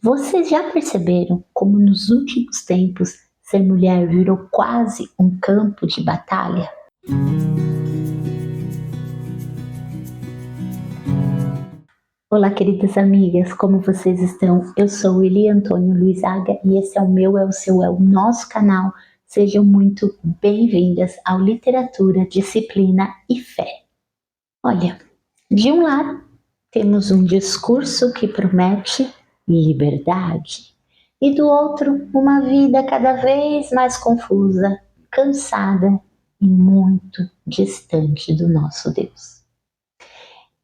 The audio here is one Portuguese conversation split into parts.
Vocês já perceberam como nos últimos tempos ser mulher virou quase um campo de batalha? Olá, queridas amigas, como vocês estão? Eu sou Eli Antônio Luizaga e esse é o meu, é o seu, é o nosso canal. Sejam muito bem-vindas ao Literatura, Disciplina e Fé. Olha, de um lado temos um discurso que promete liberdade e do outro uma vida cada vez mais confusa, cansada e muito distante do nosso Deus.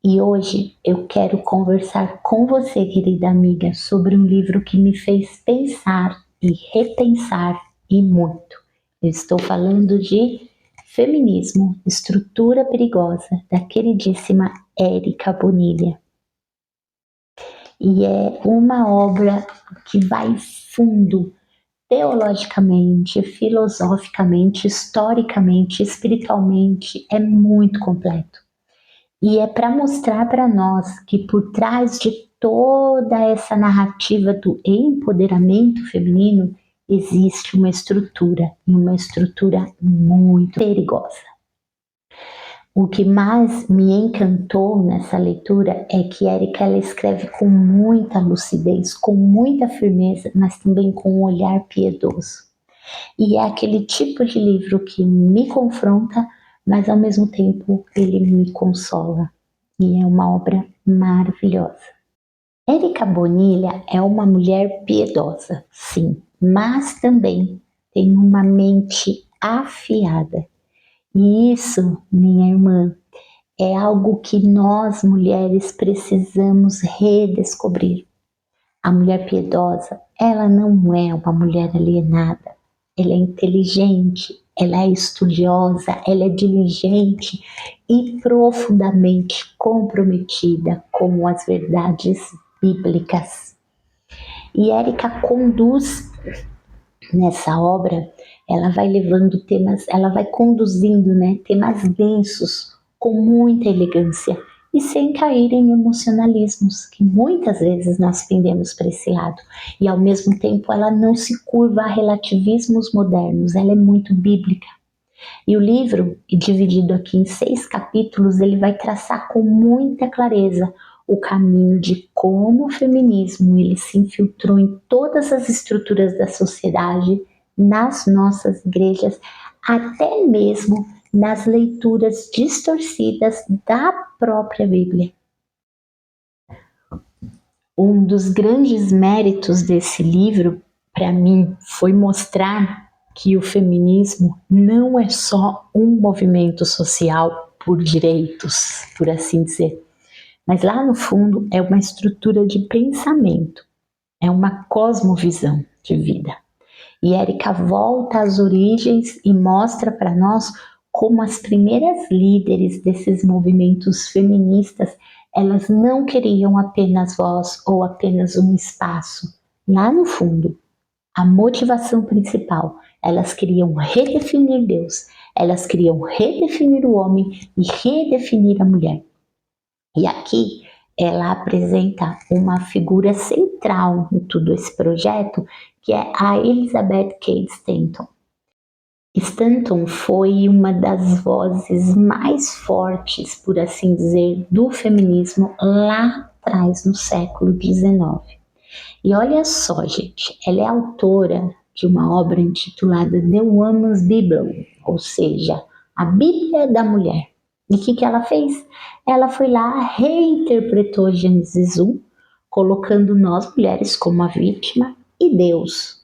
E hoje eu quero conversar com você, querida amiga, sobre um livro que me fez pensar e repensar e muito. Eu estou falando de Feminismo, Estrutura Perigosa, da queridíssima Érica Bonilha. E é uma obra que vai fundo, teologicamente, filosoficamente, historicamente, espiritualmente, é muito completo. E é para mostrar para nós que por trás de toda essa narrativa do empoderamento feminino existe uma estrutura, e uma estrutura muito perigosa. O que mais me encantou nessa leitura é que Érica ela escreve com muita lucidez, com muita firmeza, mas também com um olhar piedoso. E é aquele tipo de livro que me confronta, mas ao mesmo tempo ele me consola. E é uma obra maravilhosa. Érica Bonilha é uma mulher piedosa, sim, mas também tem uma mente afiada. E isso, minha irmã, é algo que nós mulheres precisamos redescobrir. A mulher piedosa, ela não é uma mulher alienada. Ela é inteligente, ela é estudiosa, ela é diligente e profundamente comprometida com as verdades bíblicas. E Érica conduz nessa obra, ela vai levando temas, ela vai conduzindo, temas densos com muita elegância e sem cair em emocionalismos, que muitas vezes nós pendemos para esse lado. E ao mesmo tempo ela não se curva a relativismos modernos, ela é muito bíblica. E o livro, dividido aqui em 6 capítulos, ele vai traçar com muita clareza o caminho de como o feminismo ele se infiltrou em todas as estruturas da sociedade, nas nossas igrejas, até mesmo nas leituras distorcidas da própria Bíblia. Um dos grandes méritos desse livro, para mim, foi mostrar que o feminismo não é só um movimento social por direitos, por assim dizer, mas lá no fundo é uma estrutura de pensamento, é uma cosmovisão de vida. E Érica volta às origens e mostra para nós como as primeiras líderes desses movimentos feministas, elas não queriam apenas voz ou apenas um espaço. Lá no fundo, a motivação principal, elas queriam redefinir Deus, elas queriam redefinir o homem e redefinir a mulher. E aqui ela apresenta uma figura central em todo esse projeto, que é a Elizabeth Cady Stanton. Stanton foi uma das vozes mais fortes, por assim dizer, do feminismo lá atrás, no século XIX. E olha só, gente, ela é autora de uma obra intitulada The Woman's Bible, ou seja, a Bíblia da Mulher. E o que ela fez? Ela foi lá, reinterpretou Gênesis 1, colocando nós mulheres como a vítima e Deus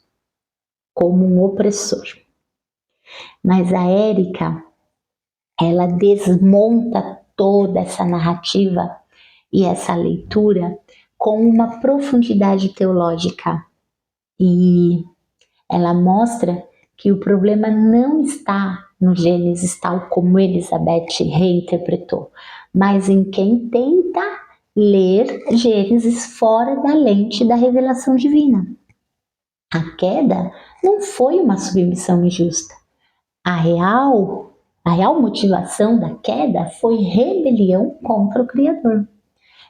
como um opressor. Mas a Érica, ela desmonta toda essa narrativa e essa leitura com uma profundidade teológica. E ela mostra que o problema não está no Gênesis tal como Elizabeth reinterpretou, mas em quem tenta ler Gênesis fora da lente da revelação divina. A queda não foi uma submissão injusta. A real motivação da queda foi rebelião contra o Criador.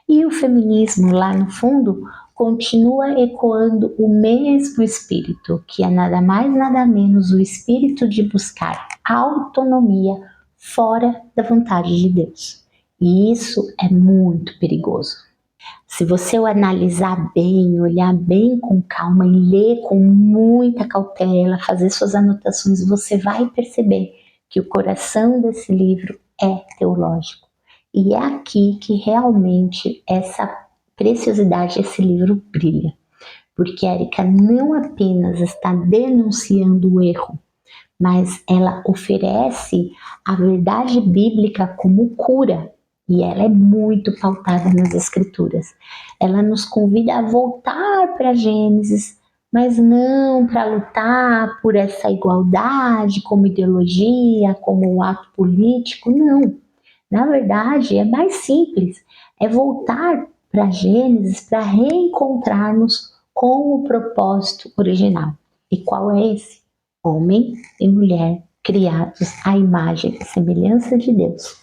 E o feminismo, lá no fundo, continua ecoando o mesmo espírito, que é nada mais nada menos o espírito de buscar autonomia fora da vontade de Deus. E isso é muito perigoso. Se você o analisar bem, olhar bem com calma e ler com muita cautela, fazer suas anotações, você vai perceber que o coração desse livro é teológico. E é aqui que realmente essa preciosidade desse livro brilha. Porque Érica não apenas está denunciando o erro, mas ela oferece a verdade bíblica como cura. E ela é muito pautada nas Escrituras. Ela nos convida a voltar para Gênesis, mas não para lutar por essa igualdade como ideologia, como um ato político, não. Na verdade, é mais simples, é voltar para Gênesis para reencontrarmos com o propósito original. E qual é esse? Homem e mulher criados à imagem e semelhança de Deus,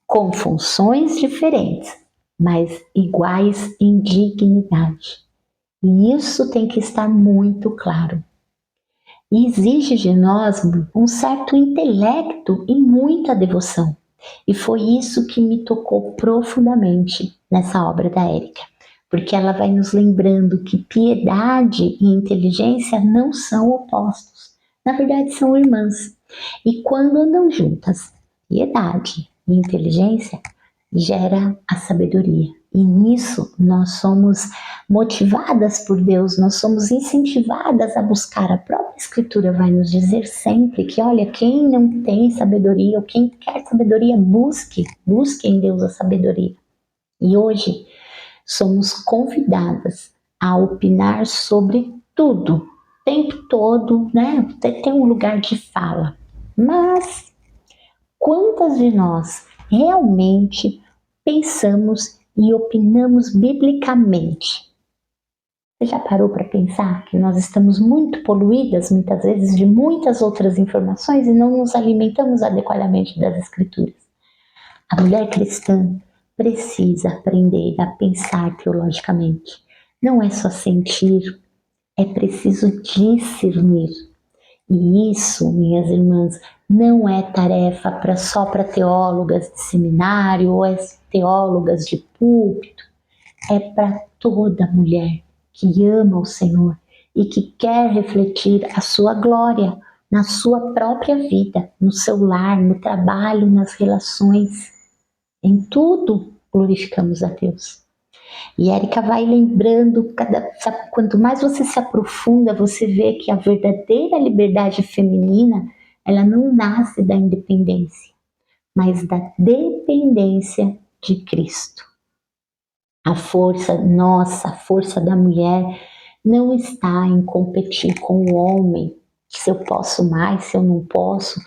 com funções diferentes, mas iguais em dignidade. E isso tem que estar muito claro. E exige de nós um certo intelecto e muita devoção. E foi isso que me tocou profundamente nessa obra da Érica, porque ela vai nos lembrando que piedade e inteligência não são opostos, na verdade são irmãs. E quando andam juntas, piedade e inteligência gera a sabedoria. E nisso nós somos motivadas por Deus, nós somos incentivadas a buscar. A própria Escritura vai nos dizer sempre que, olha, quem não tem sabedoria ou quem quer sabedoria, busque em Deus a sabedoria. E hoje somos convidadas a opinar sobre tudo, o tempo todo, né? Tem um lugar de fala. Mas quantas de nós realmente pensamos e opinamos biblicamente? Você já parou para pensar que nós estamos muito poluídas, muitas vezes, de muitas outras informações e não nos alimentamos adequadamente das Escrituras? A mulher cristã precisa aprender a pensar teologicamente. Não é só sentir, é preciso discernir. E isso, minhas irmãs, não é tarefa só para teólogas de seminário ou teólogas de púlpito. É para toda mulher que ama o Senhor e que quer refletir a sua glória na sua própria vida, no seu lar, no trabalho, nas relações. Em tudo glorificamos a Deus. E Érica vai lembrando, quanto mais você se aprofunda, você vê que a verdadeira liberdade feminina, ela não nasce da independência, mas da dependência de Cristo. A força nossa, a força da mulher, não está em competir com o homem, se eu posso mais, se eu não posso,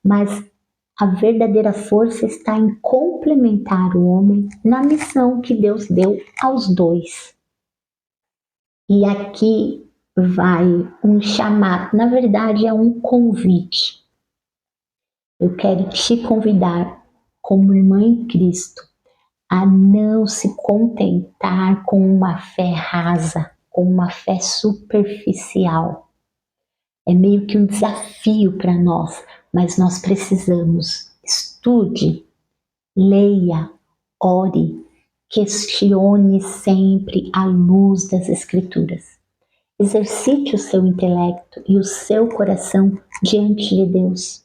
mas a verdadeira força está em complementar o homem na missão que Deus deu aos dois. E aqui vai um chamado, na verdade é um convite. Eu quero te convidar, como irmã em Cristo, a não se contentar com uma fé rasa, com uma fé superficial. É meio que um desafio para nós, mas nós precisamos. Estude, leia, ore, questione sempre à luz das Escrituras. Exercite o seu intelecto e o seu coração diante de Deus.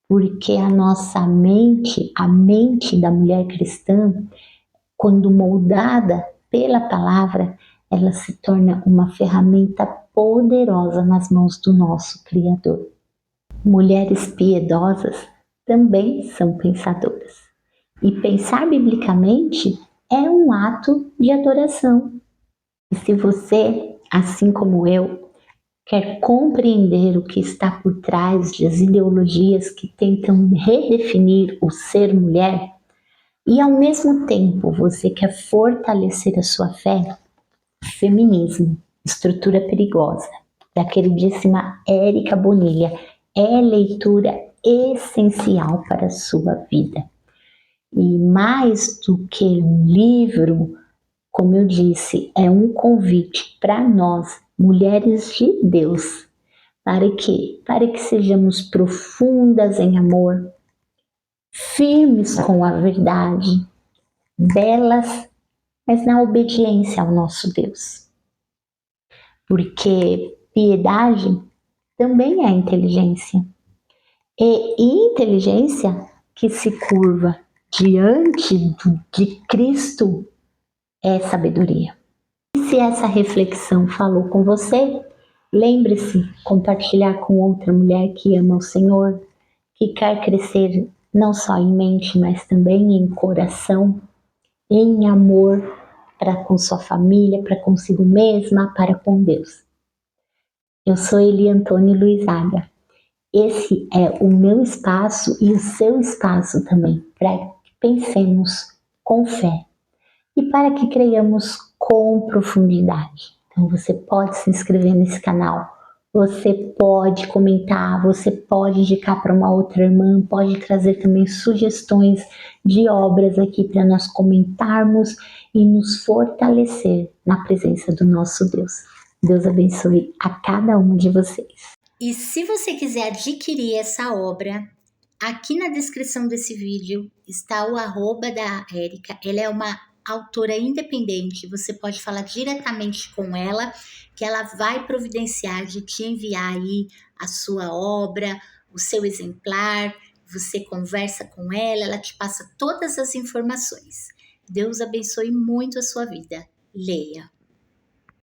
Porque a nossa mente, a mente da mulher cristã, quando moldada pela palavra, ela se torna uma ferramenta poderosa nas mãos do nosso Criador. Mulheres piedosas também são pensadoras. E pensar biblicamente é um ato de adoração. E se você, assim como eu, quer compreender o que está por trás das ideologias que tentam redefinir o ser mulher, e ao mesmo tempo você quer fortalecer a sua fé, Feminismo, Estrutura Perigosa, da queridíssima Érica Bonilha, é leitura essencial para a sua vida. E mais do que um livro, Como eu disse, é um convite para nós, mulheres de Deus, para quê? Para que sejamos profundas em amor, firmes com a verdade, belas, mas na obediência ao nosso Deus. Porque piedade também é inteligência. E inteligência que se curva diante de Cristo é sabedoria. E se essa reflexão falou com você, lembre-se, compartilhar com outra mulher que ama o Senhor, que quer crescer não só em mente, mas também em coração, em amor para com sua família, para consigo mesma, para com Deus. Eu sou Eli Antônio Luizaga. Esse é o meu espaço e o seu espaço também, para que pensemos com fé e para que creiamos com profundidade. Então você pode se inscrever nesse canal, você pode comentar, você pode indicar para uma outra irmã, pode trazer também sugestões de obras aqui para nós comentarmos e nos fortalecer na presença do nosso Deus. Deus abençoe a cada uma de vocês. E se você quiser adquirir essa obra, aqui na descrição desse vídeo está o arroba da Érica. Ela é uma autora independente, você pode falar diretamente com ela, que ela vai providenciar de te enviar aí a sua obra, o seu exemplar, você conversa com ela te passa todas as informações. Deus abençoe muito a sua vida. Leia.